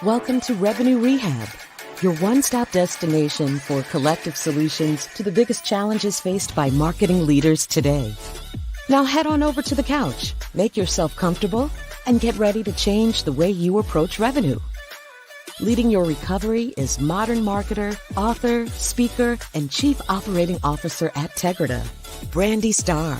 Welcome to Revenue Rehab, your one-stop destination for collective solutions to the biggest challenges faced by marketing leaders today. Now head on over to the couch, make yourself comfortable, and get ready to change the way you approach revenue. Leading your recovery is modern marketer, author, speaker, and chief operating officer at Tegrita, Brandi Starr.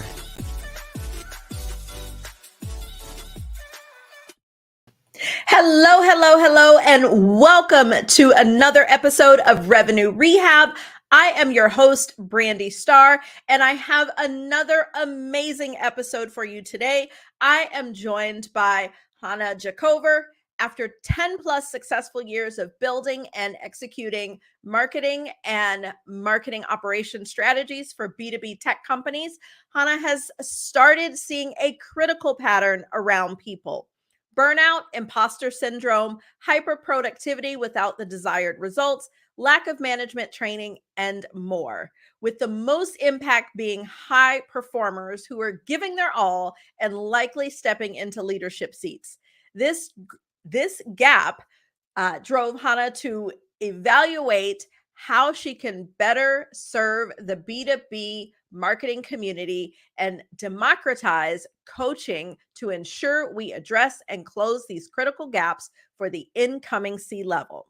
Hello, and welcome to another episode of Revenue Rehab. I am your host, Brandi Starr, and I have another amazing episode for you today. I am joined by Hana Jacover. After 10 plus successful years of building and executing marketing and marketing operation strategies for B2B tech companies, Hana has started seeing a critical pattern around people. Burnout, imposter syndrome, hyperproductivity without the desired results, lack of management training, and more. With the most impact being high performers who are giving their all and likely stepping into leadership seats. This gap drove Hana to evaluate how she can better serve the B2B marketing community and democratize coaching to ensure we address and close these critical gaps for the incoming C-level.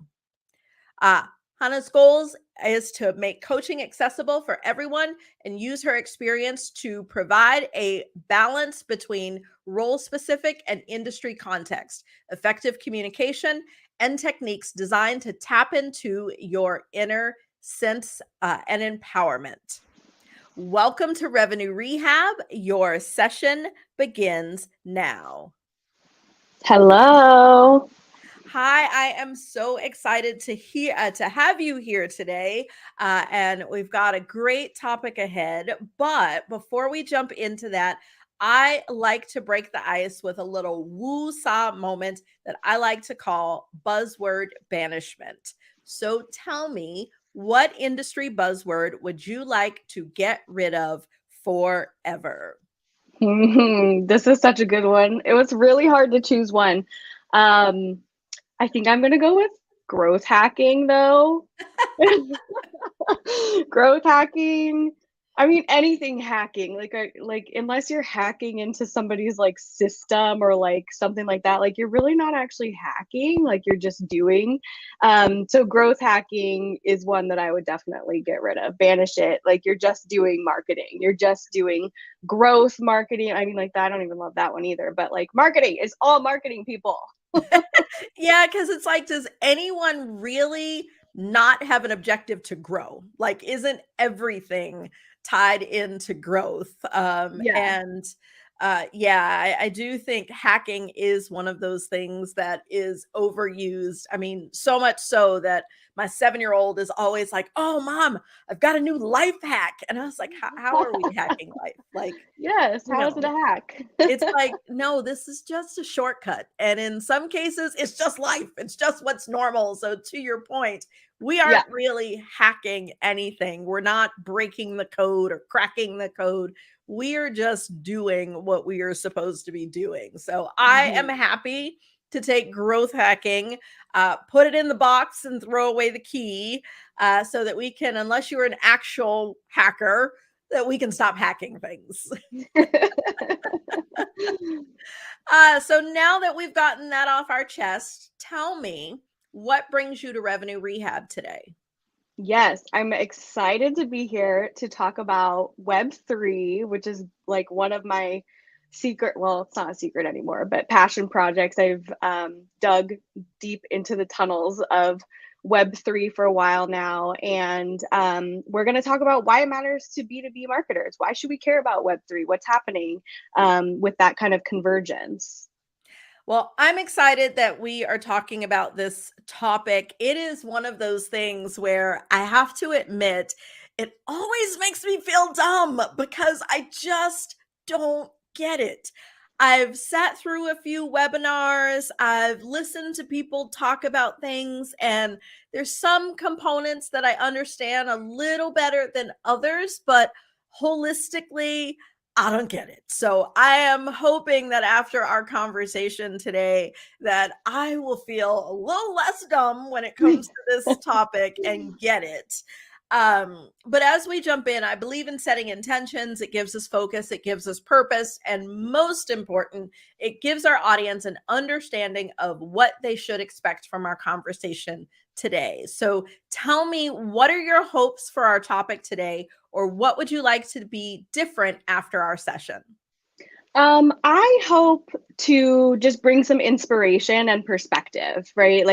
Hana's goals is to make coaching accessible for everyone and use her experience to provide a balance between role-specific and industry context, effective communication, and techniques designed to tap into your inner sense and empowerment. Welcome to Revenue Rehab. Your session begins now. Hello. Hi, I am so excited to have you here today, and we've got a great topic ahead. But before we jump into that, I like to break the ice with a little woo-saw moment that I like to call buzzword banishment. So tell me, what industry buzzword would you like to get rid of forever? This is such a good one. It was really hard to choose one. I think I'm going to go with growth hacking, though. Growth hacking. I mean, anything hacking, like unless you're hacking into somebody's like system or like something like that, like you're really not actually hacking, like you're just doing. So growth hacking is one that I would definitely get rid of, banish it. Like you're just doing marketing, you're just doing growth marketing. I mean, like that, I don't even love that one either, but like marketing is all marketing people. Yeah, because it's like, does anyone really not have an objective to grow? Like, isn't everything tied into growth? I do think hacking is one of those things that is overused. I mean, so much so that my 7-year-old is always like, "Oh, mom, I've got a new life hack," and I was like, "How are we hacking life?" Like, yes, how is it a hack? It's like, no, this is just a shortcut. And in some cases, it's just life. It's just what's normal. So to your point, we aren't really hacking anything. We're not breaking the code or cracking the code. We are just doing what we are supposed to be doing. So I am happy to take growth hacking, put it in the box and throw away the key so that we can, unless you're an actual hacker, that we can stop hacking things. So now that we've gotten that off our chest, tell me, what brings you to Revenue Rehab today? Yes, I'm excited to be here to talk about Web3, which is like one of my secret, well, it's not a secret anymore, but passion projects. I've dug deep into the tunnels of Web3 for a while now. And we're going to talk about why it matters to B2B marketers. Why should we care about Web3? What's happening with that kind of convergence? Well, I'm excited that we are talking about this topic. It is one of those things where I have to admit, it always makes me feel dumb because I just don't get it. I've sat through a few webinars, I've listened to people talk about things, and there's some components that I understand a little better than others, but holistically, I don't get it. So I am hoping that after our conversation today, that I will feel a little less dumb when it comes to this topic and get it. But as we jump in, I believe in setting intentions. It gives us focus, it gives us purpose, and most important, it gives our audience an understanding of what they should expect from our conversation today. So tell me, what are your hopes for our topic today, or what would you like to be different after our session? I hope to just bring some inspiration and perspective, right?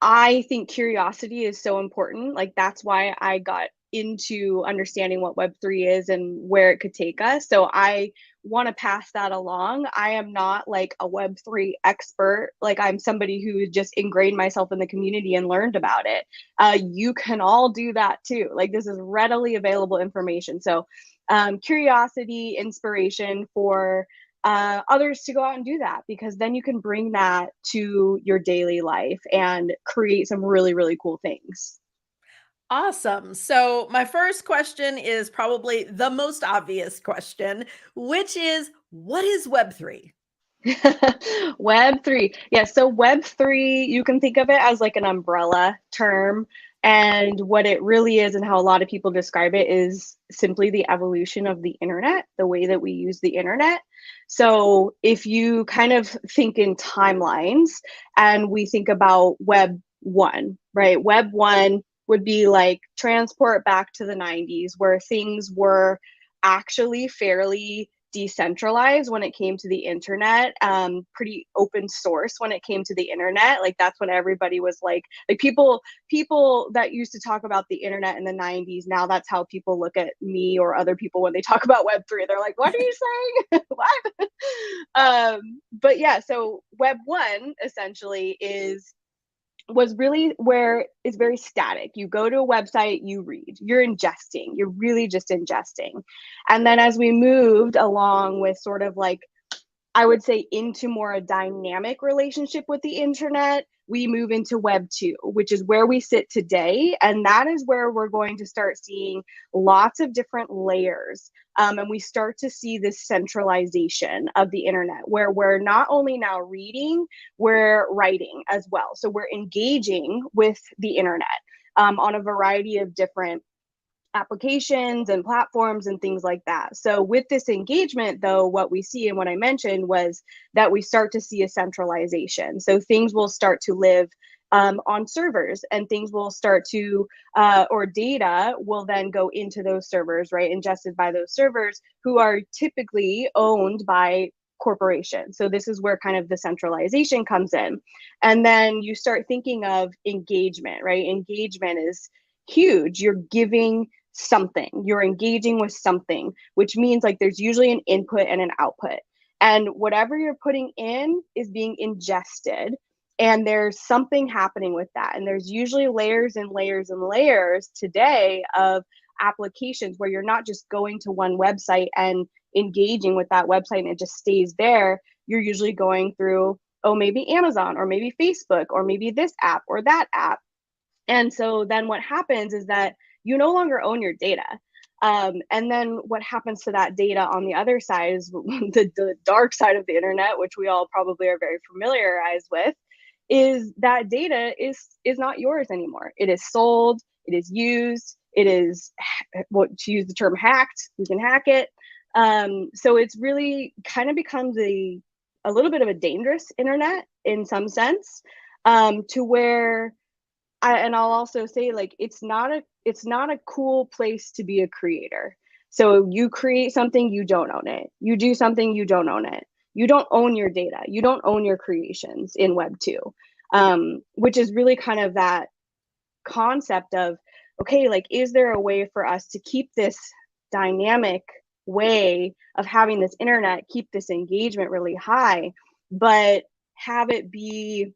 I think curiosity is so important. Like, that's why I got into understanding what Web3 is and where it could take us. So I want to pass that along. I am not like a Web3 expert. Like, I'm somebody who just ingrained myself in the community and learned about it. You can all do that too. Like, this is readily available information. So curiosity, inspiration for others to go out and do that, because then you can bring that to your daily life and create some really, really cool things. Awesome. So, my first question is probably the most obvious question, which is, what is Web3? Web3. Yeah, so Web3, you can think of it as like an umbrella term. And what it really is, and how a lot of people describe it, is simply the evolution of the internet, the way that we use the internet. So if you kind of think in timelines and we think about Web 1, right? Web 1 would be like transport back to the 90s, where things were actually fairly decentralized when it came to the internet, pretty open source when it came to the internet. Like, that's when everybody was like people that used to talk about the internet in the 90s, now that's how people look at me or other people when they talk about Web3. They're like, what are you saying? What? But yeah, so Web 1 essentially was really where it's very static. You go to a website, you read, you're ingesting, you're really just ingesting. And then as we moved along with sort of like, I would say, into more a dynamic relationship with the internet, we move into Web 2, which is where we sit today. And that is where we're going to start seeing lots of different layers. And we start to see this centralization of the internet, where we're not only now reading, we're writing as well. So we're engaging with the internet on a variety of different applications and platforms and things like that. So with this engagement, though, what we see and what I mentioned was that we start to see a centralization. So things will start to live on servers, and things will start to, or data will then go into those servers, right? Ingested by those servers, who are typically owned by corporations. So this is where kind of the centralization comes in. And then you start thinking of engagement, right? Engagement is huge. You're giving something, you're engaging with something, which means like there's usually an input and an output. And whatever you're putting in is being ingested, and there's something happening with that. And there's usually layers and layers and layers today of applications where you're not just going to one website and engaging with that website and it just stays there. You're usually going through, oh, maybe Amazon, or maybe Facebook, or maybe this app or that app. And so then what happens is that you no longer own your data. And then what happens to that data on the other side is the dark side of the internet, which we all probably are very familiarized with, is that data is not yours anymore. It is sold, it is used, it is, what, to use the term, hacked. You can hack it. So it's really kind of becomes a little bit of a dangerous internet in some sense, to where I'll also say, like, it's not a cool place to be a creator. So you create something, you don't own it. You do something, you don't own it. You don't own your data. You don't own your creations in Web 2, which is really kind of that concept of, okay, like, is there a way for us to keep this dynamic way of having this internet, keep this engagement really high, but have it be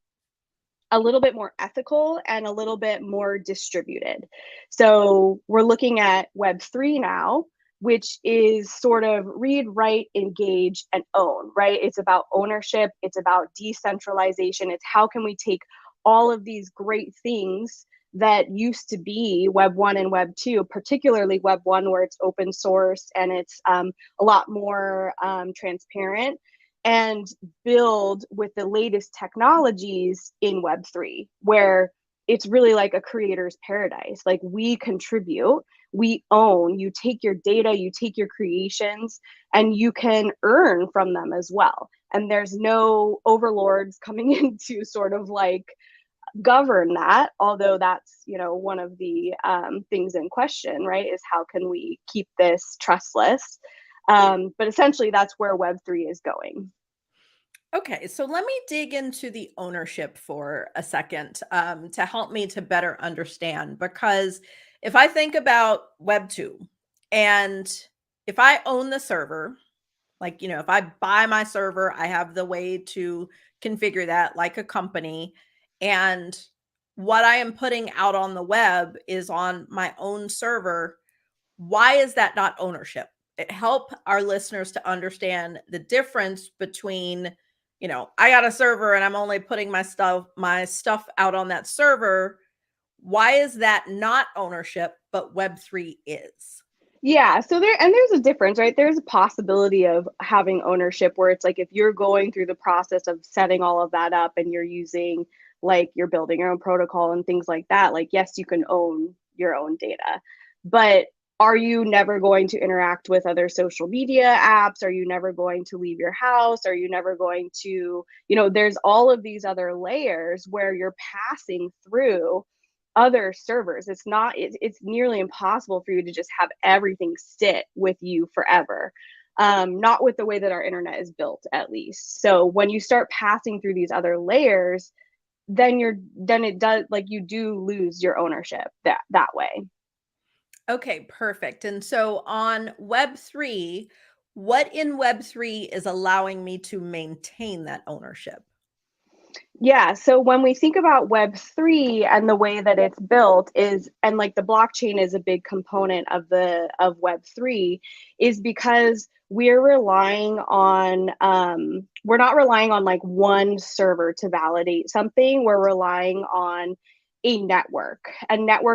a little bit more ethical and a little bit more distributed? So we're looking at Web3 now, which is sort of read, write, engage, and own, right? It's about ownership. It's about decentralization. It's how can we take all of these great things that used to be Web 1 and Web 2, particularly Web 1, where it's open source and it's a lot more transparent, and build with the latest technologies in Web 3, where it's really like a creator's paradise. Like, we contribute, we own, you take your data, you take your creations, and you can earn from them as well. And there's no overlords coming in to sort of like govern that, although that's, you know, one of the things in question, right, is how can we keep this trustless? But essentially that's where Web3 is going. Okay, so let me dig into the ownership for a second, to help me to better understand. Because if I think about Web 2, and if I own the server, like, you know, if I buy my server, I have the way to configure that like a company. And what I am putting out on the web is on my own server. Why is that not ownership? It help our listeners to understand the difference between, you know, I got a server and I'm only putting my stuff out on that server. Why is that not ownership, but Web3 is? Yeah, so there's a difference, right? There's a possibility of having ownership where it's like if you're going through the process of setting all of that up and you're using, like, you're building your own protocol and things like that, like, yes, you can own your own data. But are you never going to interact with other social media apps? Are you never going to leave your house? Are you never going to, you know, there's all of these other layers where you're passing through other servers. It's nearly impossible for you to just have everything sit with you forever. Not with the way that our internet is built, at least. So when you start passing through these other layers, then it does, like, you do lose your ownership that way. Okay, perfect. And so on Web3, what in Web3 is allowing me to maintain that ownership? Yeah, so when we think about Web3 and the way that it's built is, and like the blockchain is a big component of Web3, is because we're not relying on like one server to validate something. We're relying on a network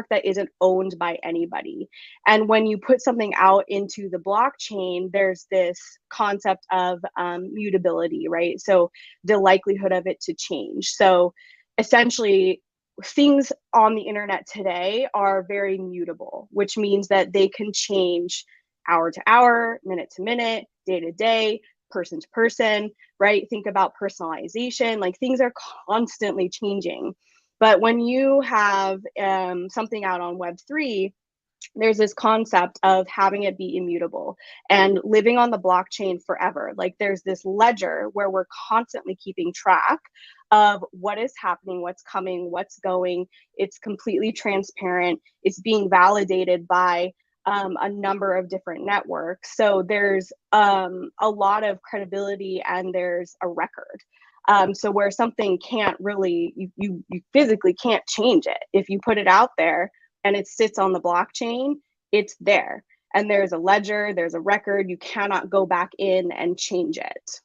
that isn't owned by anybody. And when you put something out into the blockchain, there's this concept of mutability, right? So the likelihood of it to change. So essentially, things on the internet today are very mutable, which means that they can change hour to hour, minute to minute, day to day, person to person, right? Think about personalization, like, things are constantly changing. But when you have something out on Web3, there's this concept of having it be immutable and living on the blockchain forever. Like, there's this ledger where we're constantly keeping track of what is happening, what's coming, what's going. It's completely transparent. It's being validated by a number of different networks. So there's a lot of credibility and there's a record. So where something can't really, you physically can't change it. If you put it out there and it sits on the blockchain, it's there. And there's a ledger, there's a record. You cannot go back in and change it.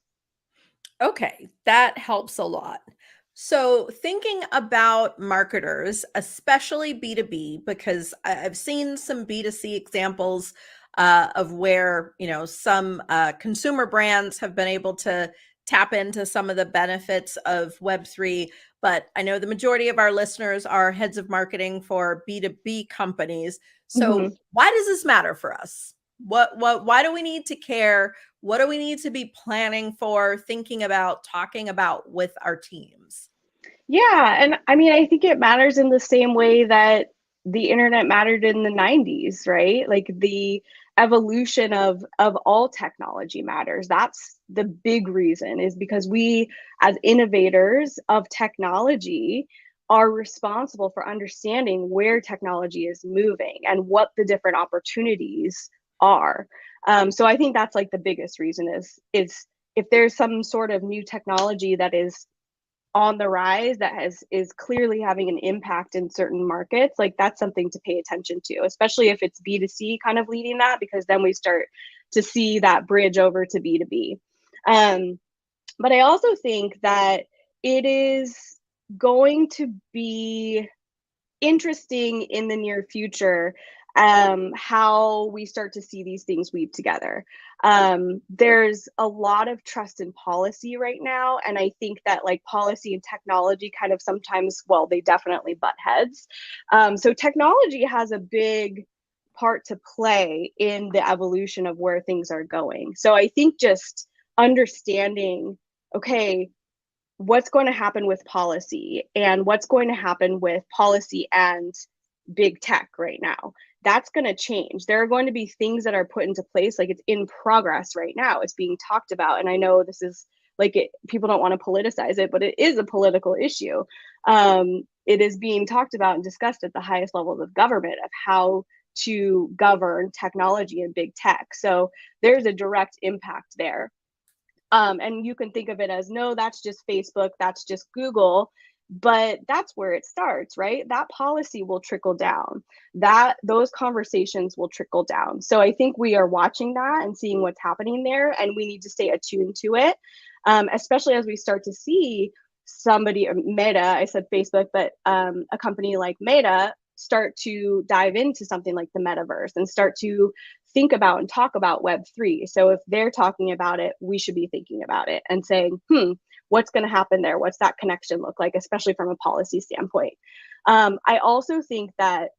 Okay, that helps a lot. So thinking about marketers, especially B2B, because I've seen some B2C examples of where, you know, some consumer brands have been able to tap into some of the benefits of Web3, but I know the majority of our listeners are heads of marketing for B2B companies. So Mhm. why does this matter for us? Why do we need to care? What do we need to be planning for, thinking about, talking about with our teams? Yeah, and I mean, I think it matters in the same way that the internet mattered in the 90s, right? Like, the evolution of all technology matters. That's the big reason, is because we, as innovators of technology, are responsible for understanding where technology is moving and what the different opportunities are. So I think that's like the biggest reason is if there's some sort of new technology that is on the rise that is clearly having an impact in certain markets, like, that's something to pay attention to, especially if it's B2C kind of leading that, because then we start to see that bridge over to B2B. But I also think that it is going to be interesting in the near future how we start to see these things weave together. There's a lot of trust in policy right now, and I think that like policy and technology kind of sometimes, well, they definitely butt heads. So technology has a big part to play in the evolution of where things are going. So I think just understanding, okay, what's going to happen with policy and what's going to happen with policy and big tech right now, that's going to change. There are going to be things that are put into place, like it's in progress right now, it's being talked about. And I know this is like people don't want to politicize it, but it is a political issue. It is being talked about and discussed at the highest levels of government of how to govern technology and big tech. So there's a direct impact there. And you can think of it as, no, that's just Facebook, that's just Google, but that's where it starts, right? That policy will trickle down, those conversations will trickle down. So I think we are watching that and seeing what's happening there, and we need to stay attuned to it, especially as we start to see Meta, I said Facebook, but a company like Meta start to dive into something like the metaverse and start to think about and talk about Web3. So if they're talking about it, we should be thinking about it and saying, what's going to happen there? What's that connection look like, especially from a policy standpoint? I also think that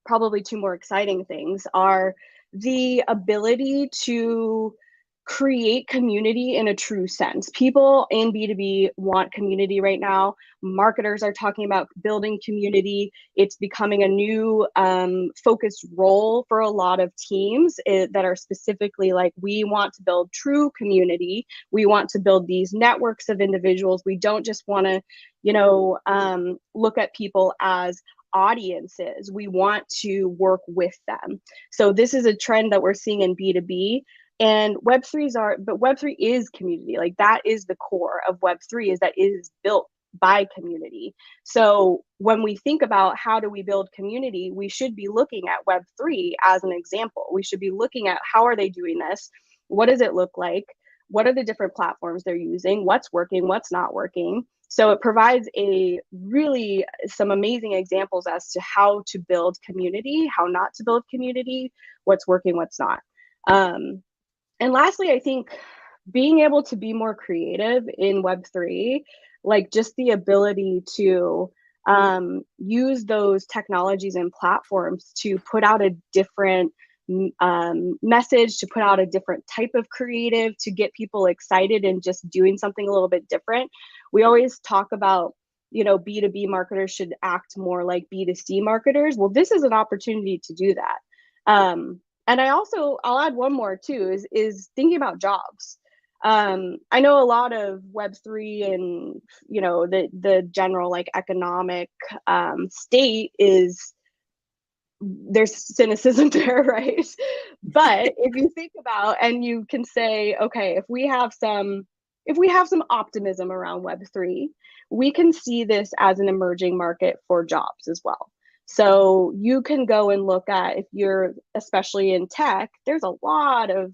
probably two more exciting things are the ability to create community in a true sense. People in B2B want community right now. Marketers are talking about building community. It's becoming a new focused role for a lot of teams that are specifically like, we want to build true community. We want to build these networks of individuals. We don't just want to, look at people as audiences. We want to work with them. So this is a trend that we're seeing in B2B. And Web3 is community. Like that is the core of Web3, is that it is built by community. So when we think about how do we build community, we should be looking at Web3 as an example. We should be looking at how are they doing this? What does it look like? What are the different platforms they're using? What's working? What's not working? So it provides some amazing examples as to how to build community, how not to build community, what's working, what's not. And lastly, I think being able to be more creative in Web3, like just the ability to use those technologies and platforms to put out a different message, to put out a different type of creative, to get people excited and just doing something a little bit different. We always talk about, B2B marketers should act more like B2C marketers. Well, this is an opportunity to do that. And I'll add one more too, is thinking about jobs. I know a lot of Web3 and, the general like economic state is, there's cynicism there, right? But if you think about, and you can say, okay, if we have some optimism around Web3, we can see this as an emerging market for jobs as well. So you can go and look at, if you're especially in tech, there's a lot of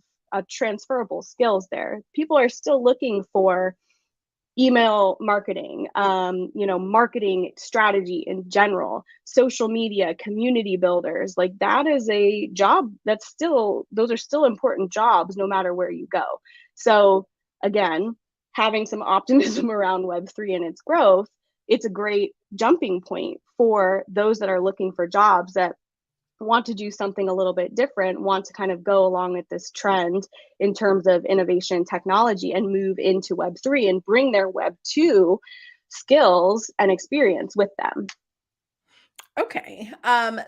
transferable skills there. People are still looking for email marketing, marketing strategy in general, social media, community builders. Like that is a job those are still important jobs no matter where you go. So again, having some optimism around Web3 and its growth, it's a great jumping point for those that are looking for jobs that want to do something a little bit different, want to kind of go along with this trend in terms of innovation technology and move into Web3 and bring their Web2 skills and experience with them. Okay.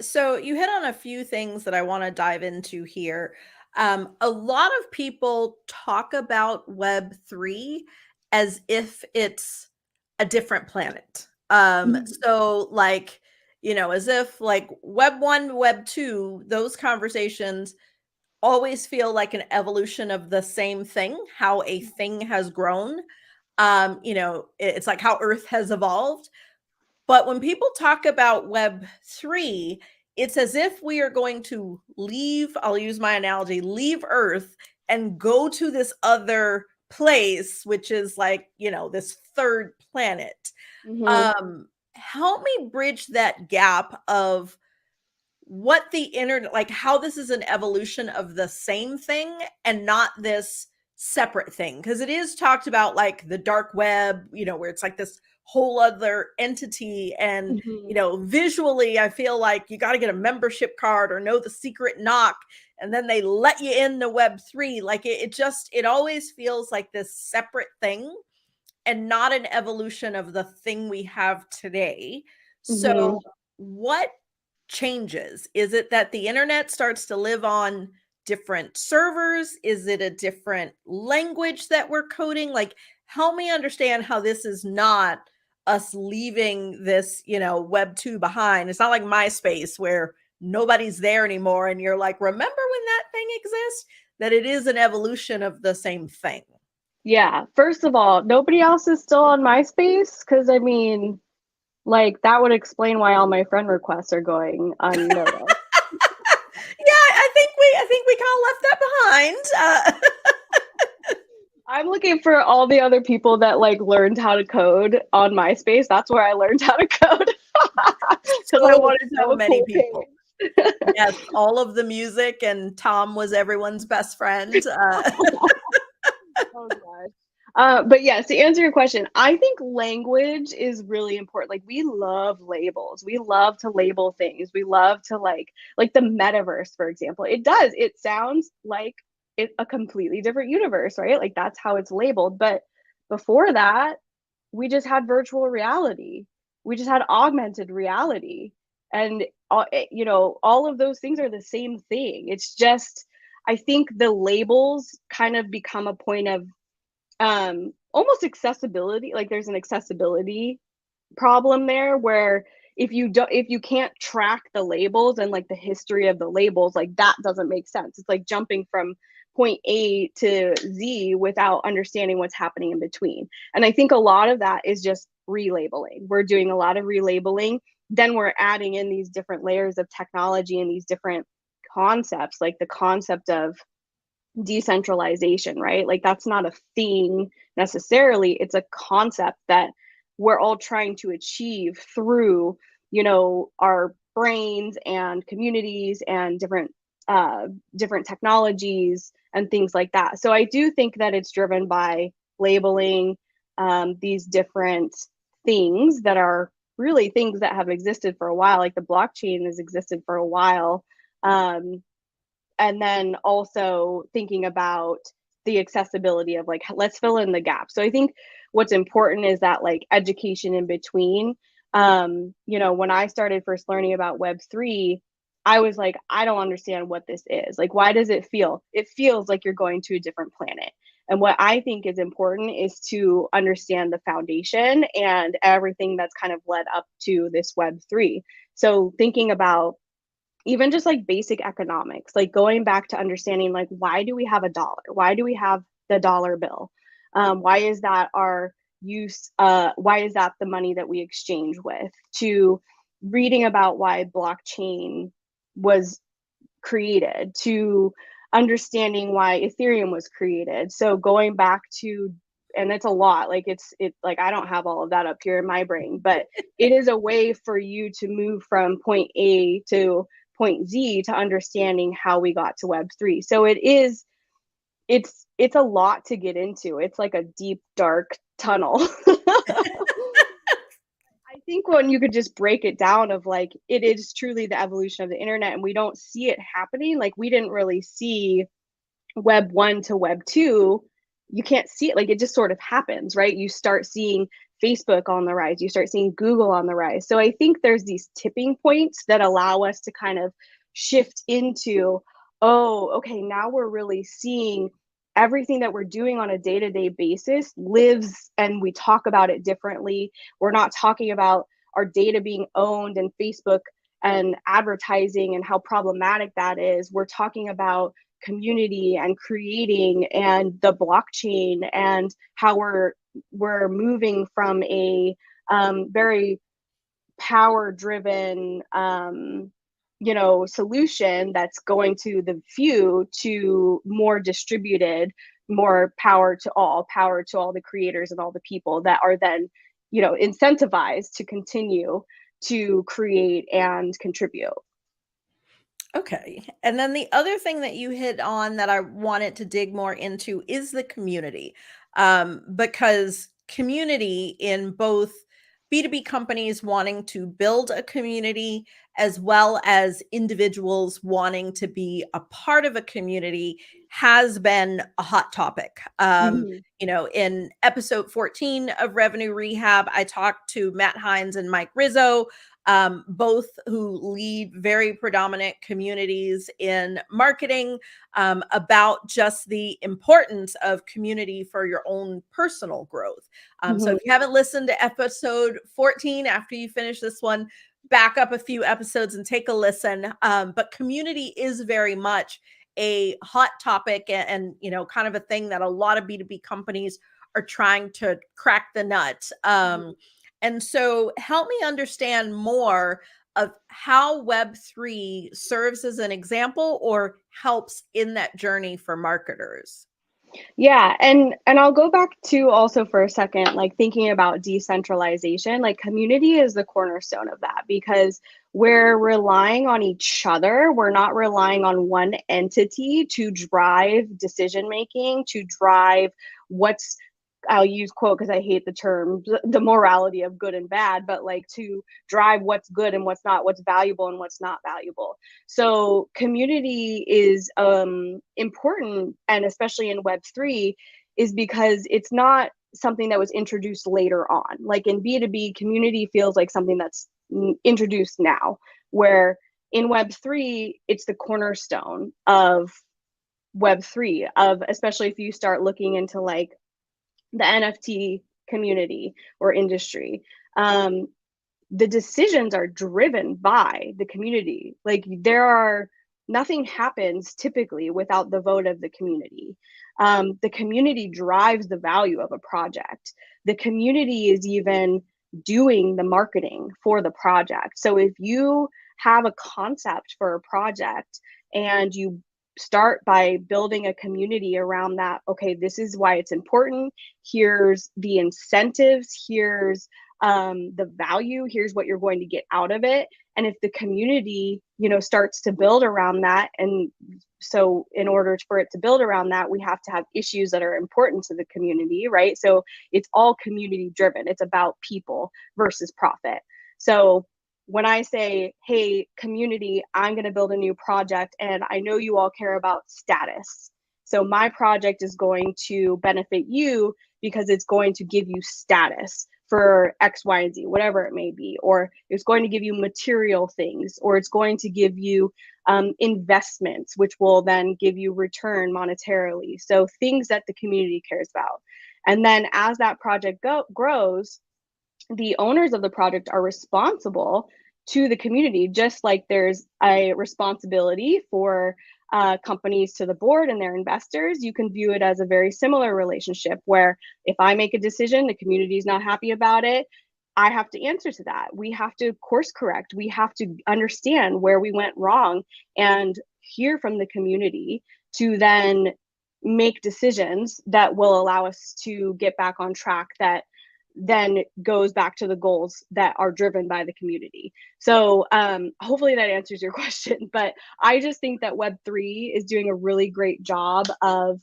So you hit on a few things that I want to dive into here. A lot of people talk about Web3 as if it's a different planet. So like, as if like Web 1, Web 2, those conversations always feel like an evolution of the same thing, how a thing has grown. It's like how Earth has evolved. But when people talk about Web 3, it's as if we are going to leave, I'll use my analogy, leave Earth and go to this other place, which is like, this third planet. help me bridge that gap of what the internet, like how this is an evolution of the same thing and not this separate thing. Because it is talked about like the dark web, where it's like this whole other entity. And, visually, I feel like you got to get a membership card or know the secret knock. And then they let you in the Web3. Like it always feels like this separate thing and not an evolution of the thing we have today. So what changes? Is it that the internet starts to live on different servers? Is it a different language that we're coding? Like, help me understand how this is not us leaving this, Web 2 behind. It's not like MySpace where nobody's there anymore. And you're like, remember when that thing exists? That it is an evolution of the same thing. Yeah. First of all, nobody else is still on MySpace because I mean, like that would explain why all my friend requests are going unnoticed. Yeah, I think we kind of left that behind. I'm looking for all the other people that like learned how to code on MySpace. That's where I learned how to code because I wanted to have a many cool people. Yes, all of the music, and Tom was everyone's best friend. Oh gosh. But yes, to answer your question, I think language is really important. Like we love labels. We love to label things. We love to like the metaverse, for example. It sounds like a completely different universe, right? Like that's how it's labeled. But before that, we just had virtual reality. We just had augmented reality. And all of those things are the same thing. It's just I think the labels kind of become a point of almost accessibility. Like there's an accessibility problem there where if you can't track the labels and like the history of the labels, like that doesn't make sense. It's like jumping from point A to Z without understanding what's happening in between. And I think a lot of that is just relabeling. We're doing a lot of relabeling. Then we're adding in these different layers of technology and these different concepts, like the concept of decentralization, right? Like that's not a thing necessarily. It's a concept that we're all trying to achieve through, our brains and communities and different technologies and things like that. So I do think that it's driven by labeling these different things that are really things that have existed for a while, like the blockchain has existed for a while. And then also thinking about the accessibility of like, let's fill in the gap. So I think what's important is that like education in between. When I started first learning about Web3, I was like, I don't understand what this is. Like, why does it feel? It feels like you're going to a different planet. And what I think is important is to understand the foundation and everything that's kind of led up to this Web3. So thinking about even just like basic economics, like going back to understanding like, why do we have a dollar? Why do we have the dollar bill? Why is that our use? Why is that the money that we exchange with? To reading about why blockchain was created, to understanding why Ethereum was created. So going back to, and it's a lot, like it's like I don't have all of that up here in my brain, but it is a way for you to move from point A to point Z to understanding how we got to Web3. So it's a lot to get into. It's like a deep, dark tunnel. I think when you could just break it down of like, it is truly the evolution of the internet and we don't see it happening. Like we didn't really see Web 1 to Web 2. You can't see it. Like it just sort of happens, right? You start seeing Facebook on the rise. You start seeing Google on the rise. So I think there's these tipping points that allow us to kind of shift into, oh, okay, now we're really seeing everything that we're doing on a day-to-day basis lives, and we talk about it differently. We're not talking about our data being owned and Facebook and advertising and how problematic that is. We're talking about community and creating and the blockchain and how we're moving from a very power driven solution that's going to the few to more distributed, more power to all the creators and all the people that are then incentivized to continue to create and contribute. Okay. And then the other thing that you hit on that I wanted to dig more into is the community. Because community in both B2B companies wanting to build a community as well as individuals wanting to be a part of a community has been a hot topic. Mhm. In episode 14 of Revenue Rehab, I talked to Matt Hines and Mike Rizzo, both who lead very predominant communities in marketing, about just the importance of community for your own personal growth. So Mhm. if you haven't listened to episode 14, after you finish this one, back up a few episodes and take a listen. But community is very much a hot topic and kind of a thing that a lot of B2B companies are trying to crack the nut. And so help me understand more of how Web3 serves as an example or helps in that journey for marketers. Yeah, and I'll go back to also for a second, like thinking about decentralization, like community is the cornerstone of that because we're relying on each other. We're not relying on one entity to drive decision making, to drive what's I'll use quote because I hate the term, the morality of good and bad, but like to drive what's good and what's not, what's valuable and what's not valuable. So community is important, and especially in Web3, is because it's not something that was introduced later on. Like in B2B, community feels like something that's introduced now, where in Web3, it's the cornerstone of Web3, of especially if you start looking into like the NFT community or industry. The decisions are driven by the community. Like nothing happens typically without the vote of the community. The community drives the value of a project. The community is even doing the marketing for the project. So if you have a concept for a project and you start by building a community around that, okay, this is why it's important. Here's the incentives. Here's the value. Here's what you're going to get out of it. And if the community, starts to build around that, and so in order for it to build around that, we have to have issues that are important to the community, right? So it's all community driven. It's about people versus profit. So when I say, hey, community, I'm going to build a new project, and I know you all care about status. So my project is going to benefit you because it's going to give you status for X, Y, and Z, whatever it may be, or it's going to give you material things, or it's going to give you investments, which will then give you return monetarily. So things that the community cares about. And then as that project grows, the owners of the project are responsible to the community, just like there's a responsibility for companies to the board and their investors. You can view it as a very similar relationship where if I make a decision, the community is not happy about it, I have to answer to that. We have to course correct. We have to understand where we went wrong and hear from the community to then make decisions that will allow us to get back on track, that then goes back to the goals that are driven by the community. So hopefully that answers your question, but I just think that Web3 is doing a really great job of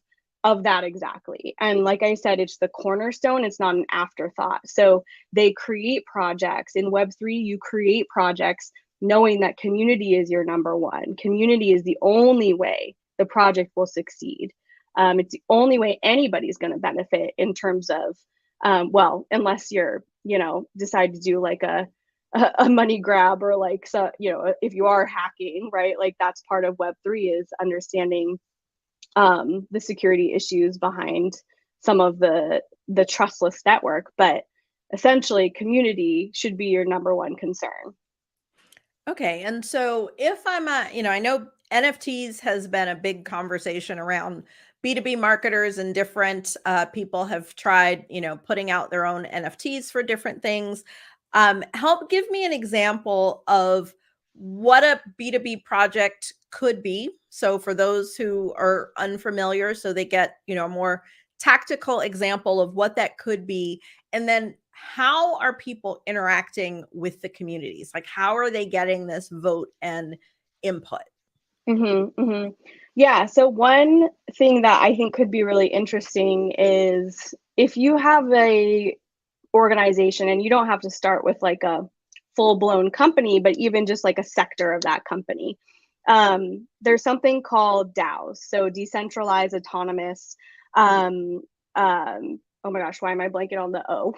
that exactly. And like I said, it's the cornerstone, it's not an afterthought. So they create projects. In Web3, you create projects knowing that community is your number one. Community is the only way the project will succeed. It's the only way anybody's going to benefit in terms of well, unless you're, decide to do like a money grab, or like, so, if you are hacking, right? Like that's part of Web3 is understanding the security issues behind some of the trustless network. But essentially, community should be your number one concern. Okay. And so if I'm I know NFTs has been a big conversation around B2B marketers, and different people have tried, putting out their own NFTs for different things. Help give me an example of what a B2B project could be. So for those who are unfamiliar, so they get, a more tactical example of what that could be. And then how are people interacting with the communities? Like, how are they getting this vote and input? Yeah. So one thing that I think could be really interesting is if you have a organization, and you don't have to start with like a full-blown company, but even just like a sector of that company. There's something called DAOs, so decentralized autonomous. Oh my gosh, why am I blanking on the O?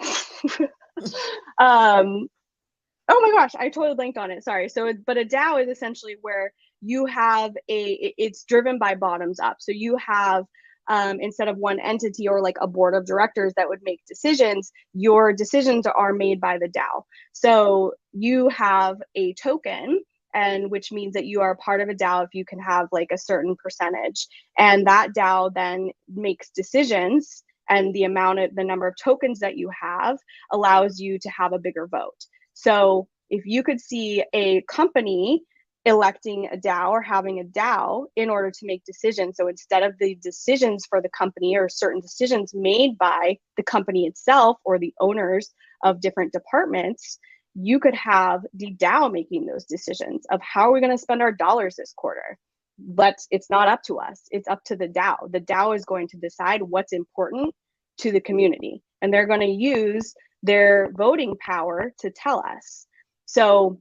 Oh my gosh, I totally blanked on it. Sorry. But a DAO is essentially where you have it's driven by bottoms up. So you have, instead of one entity or like a board of directors that would make decisions, your decisions are made by the DAO. So you have a token, and which means that you are part of a DAO if you can have like a certain percentage. And that DAO then makes decisions, and the number of tokens that you have allows you to have a bigger vote. So if you could see a company electing a DAO or having a DAO in order to make decisions, so instead of the decisions for the company or certain decisions made by the company itself or the owners of different departments, you could have the DAO making those decisions of how are we going to spend our dollars this quarter. But it's not up to us. It's up to the DAO. The DAO is going to decide what's important to the community, and they're going to use their voting power to tell us. So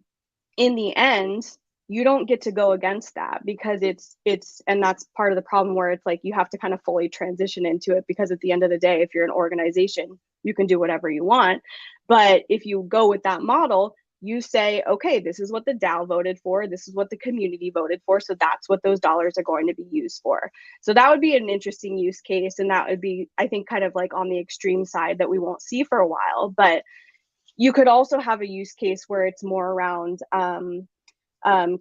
in the end, you don't get to go against that, because and that's part of the problem, where it's like you have to kind of fully transition into it, because at the end of the day, if you're an organization, you can do whatever you want. But if you go with that model, you say, okay, this is what the DAO voted for, this is what the community voted for, so that's what those dollars are going to be used for. So that would be an interesting use case, and that would be, I think, kind of like on the extreme side that we won't see for a while. But you could also have a use case where it's more around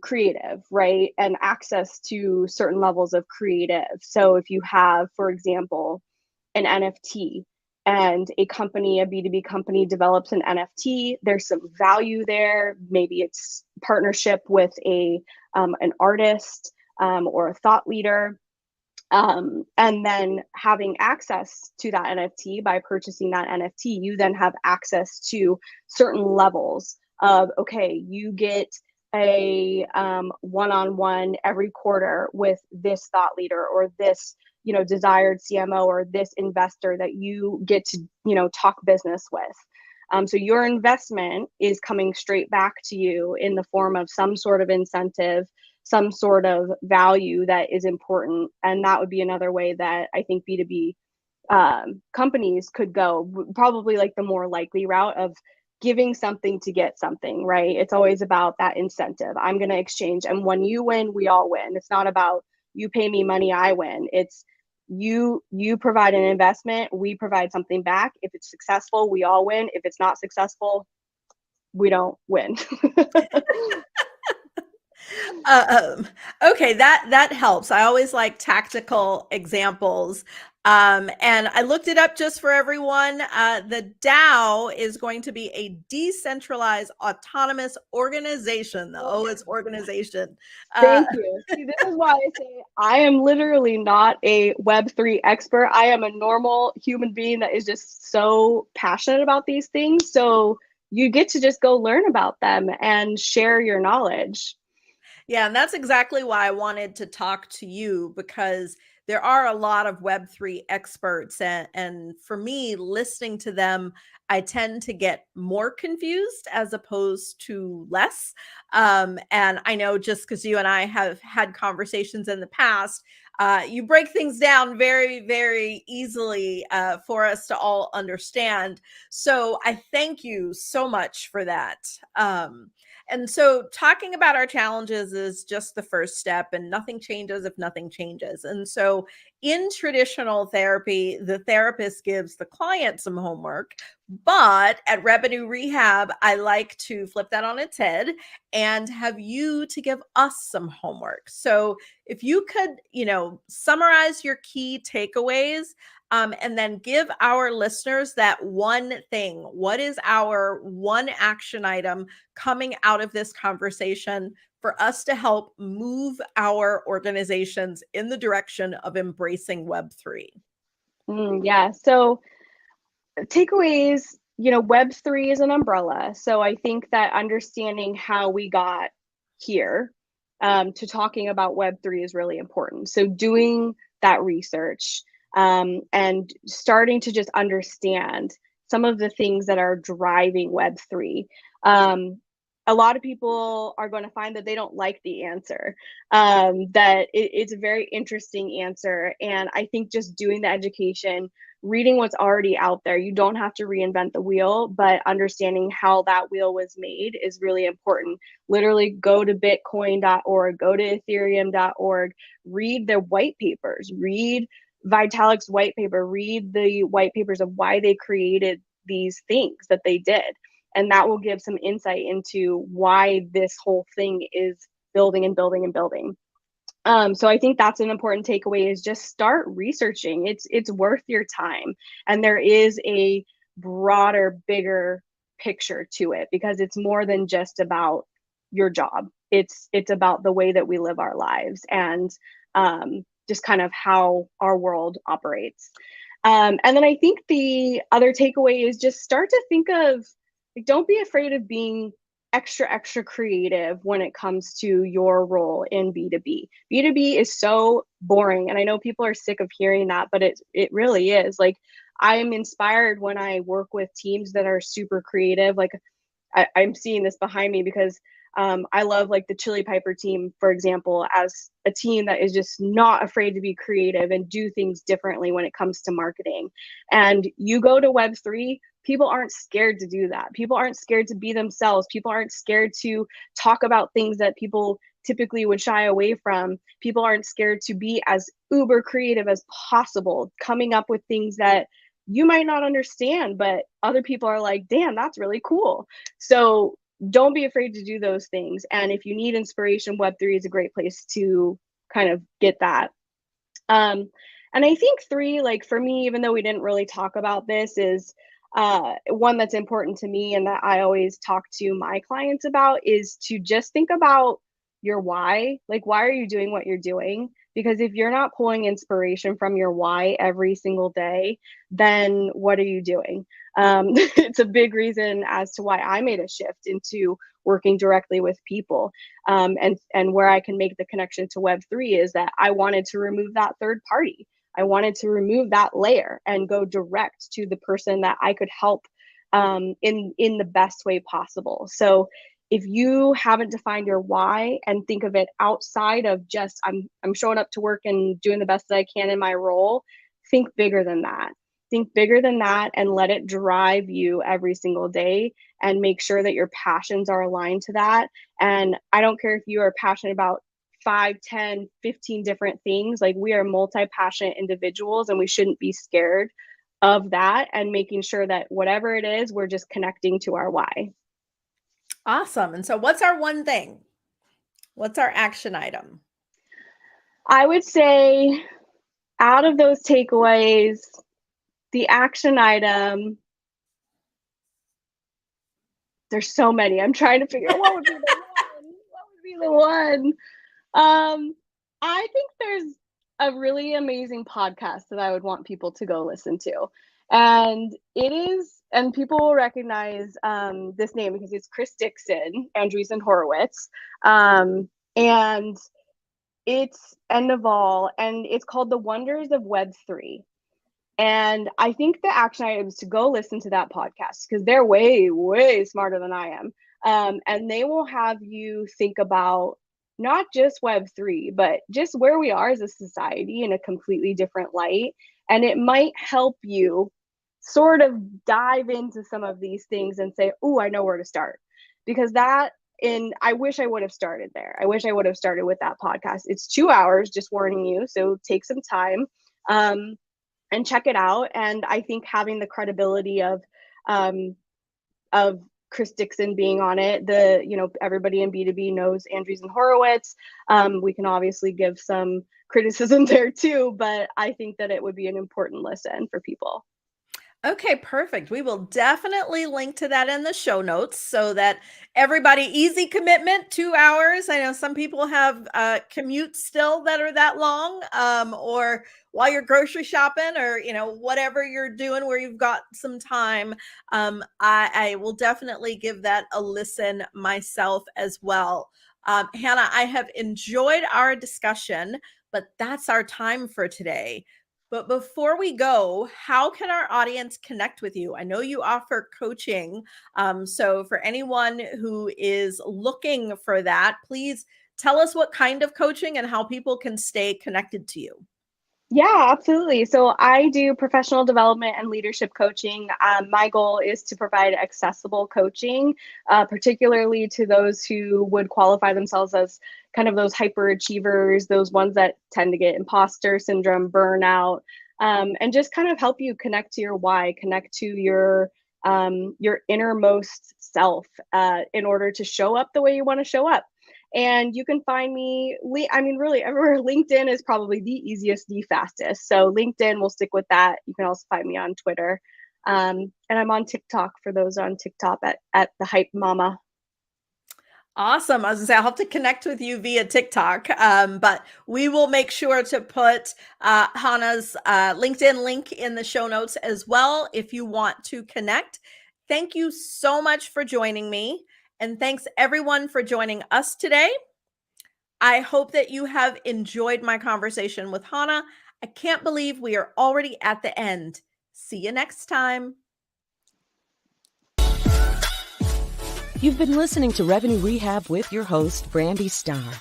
creative, right? And access to certain levels of creative. So if you have, for example, an NFT, and a company, a B2B company develops an NFT, there's some value there. Maybe it's partnership with an artist or a thought leader. And then having access to that NFT by purchasing that NFT, you then have access to certain levels of, okay, you get a one-on-one every quarter with this thought leader, or this desired CMO, or this investor that you get to talk business with. So your investment is coming straight back to you in the form of some sort of incentive, some sort of value that is important. And that would be another way that I think B2B companies could go, probably like the more likely route of giving something to get something, right? It's always about that incentive. I'm going to exchange, and when you win, we all win. It's not about you pay me money, I win. It's you provide an investment, we provide something back. If it's successful, we all win. If it's not successful, we don't win. Okay, that helps. I always like tactical examples. And I looked it up just for everyone. The DAO is going to be a decentralized autonomous organization. The O is organization. Thank you. See, this is why I say I am literally not a Web3 expert. I am a normal human being that is just so passionate about these things. So you get to just go learn about them and share your knowledge. Yeah, and that's exactly why I wanted to talk to you, because there are a lot of Web3 experts. And for me, listening to them, I tend to get more confused as opposed to less. And I know, just because you and I have had conversations in the past, you break things down very, very easily for us to all understand. So I thank you so much for that. And so talking about our challenges is just the first step, and nothing changes if nothing changes. And so in traditional therapy, the therapist gives the client some homework, but at Revenue Rehab, I like to flip that on its head and have you to give us some homework. So if you could, summarize your key takeaways, and then give our listeners that one thing. What is our one action item coming out of this conversation for us to help move our organizations in the direction of embracing Web3? Yeah. So takeaways, Web3 is an umbrella. So I think that understanding how we got here to talking about Web3 is really important. So doing that research and starting to just understand some of the things that are driving Web3. A lot of people are going to find that they don't like the answer, that it's a very interesting answer. And I think just doing the education, reading what's already out there, you don't have to reinvent the wheel, but understanding how that wheel was made is really important. Literally go to bitcoin.org, go to ethereum.org, read their white papers, read Vitalik's white paper, read the white papers of why they created these things that they did. And that will give some insight into why this whole thing is building and building and building. So I think that's an important takeaway, is just start researching. It's worth your time. And there is a broader, bigger picture to it, because it's more than just about your job. It's about the way that we live our lives, and just kind of how our world operates. And then I think the other takeaway is just start to think of, like, don't be afraid of being extra creative when it comes to your role in B2B. B2B is so boring, and I know people are sick of hearing that, but it really is. Like, I'm inspired when I work with teams that are super creative. Like, I'm seeing this behind me because I love, like, the Chili Piper team, for example, as a team that is just not afraid to be creative and do things differently when it comes to marketing. And you go to Web3, people aren't scared to do that. People aren't scared to be themselves. People aren't scared to talk about things that people typically would shy away from. People aren't scared to be as uber creative as possible, coming up with things that you might not understand, but other people are like, damn, that's really cool. So don't be afraid to do those things. And if you need inspiration, Web3 is a great place to kind of get that. And I think 3, like, for me, even though we didn't really talk about this, is one that's important to me and that I always talk to my clients about, is to just think about your why. Like, why are you doing what you're doing? Because if you're not pulling inspiration from your why every single day, then what are you doing? It's a big reason as to why I made a shift into working directly with people. And where I can make the connection to Web3 is that I wanted to remove that third party. I wanted to remove that layer and go direct to the person that I could help in the best way possible. So if you haven't defined your why and think of it outside of just I'm showing up to work and doing the best that I can in my role, think bigger than that. Think bigger than that and let it drive you every single day, and make sure that your passions are aligned to that. And I don't care if you are passionate about 5, 10, 15 different things. Like, we are multi-passionate individuals, and we shouldn't be scared of that, and making sure that whatever it is, we're just connecting to our why. Awesome. And so what's our one thing? What's our action item? I would say, out of those takeaways, the action item, there's so many. I'm trying to figure out what would be the one. What would be the one? I think there's a really amazing podcast that I would want people to go listen to. And people will recognize this name because it's Chris Dixon, Andreessen Horowitz. And it's Naval, and it's called The Wonders of Web3. And I think the action item is to go listen to that podcast, because they're way, way smarter than I am. And they will have you think about not just Web3, but just where we are as a society in a completely different light. And it might help you sort of dive into some of these things and say, oh, I know where to start. Because I wish I would have started there. I wish I would have started with that podcast. It's 2 hours, just warning you. So take some time and check it out. And I think having the credibility of Chris Dixon being on it, everybody in B2B knows Andreessen Horowitz. We can obviously give some criticism there too, but I think that it would be an important listen for people. Okay, perfect. We will definitely link to that in the show notes so that everybody, easy commitment, 2 hours. I know some people have commutes still that are that long, or while you're grocery shopping, or whatever you're doing where you've got some time. I will definitely give that a listen myself as well. Hana, I have enjoyed our discussion, but that's our time for today. But before we go, how can our audience connect with you? I know you offer coaching. So for anyone who is looking for that, please tell us what kind of coaching and how people can stay connected to you. Yeah, absolutely. So I do professional development and leadership coaching. My goal is to provide accessible coaching, particularly to those who would qualify themselves as kind of those hyperachievers, those ones that tend to get imposter syndrome, burnout, and just kind of help you connect to your why, connect to your innermost self in order to show up the way you want to show up. And you can find me, really everywhere. LinkedIn is probably the easiest, the fastest. So LinkedIn, we'll stick with that. You can also find me on Twitter. And I'm on TikTok for those on TikTok at the Hype Mama. Awesome. I was gonna say, I'll have to connect with you via TikTok, but we will make sure to put Hana's LinkedIn link in the show notes as well if you want to connect. Thank you so much for joining me. And thanks everyone for joining us today. I hope that you have enjoyed my conversation with Hana. I can't believe we are already at the end. See you next time. You've been listening to Revenue Rehab with your host, Brandi Starr.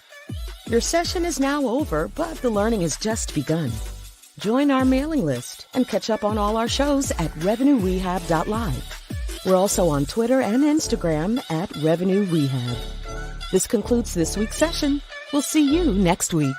Your session is now over, but the learning has just begun. Join our mailing list and catch up on all our shows at revenuerehab.live. We're also on Twitter and Instagram at Revenue Rehab. This concludes this week's session. We'll see you next week.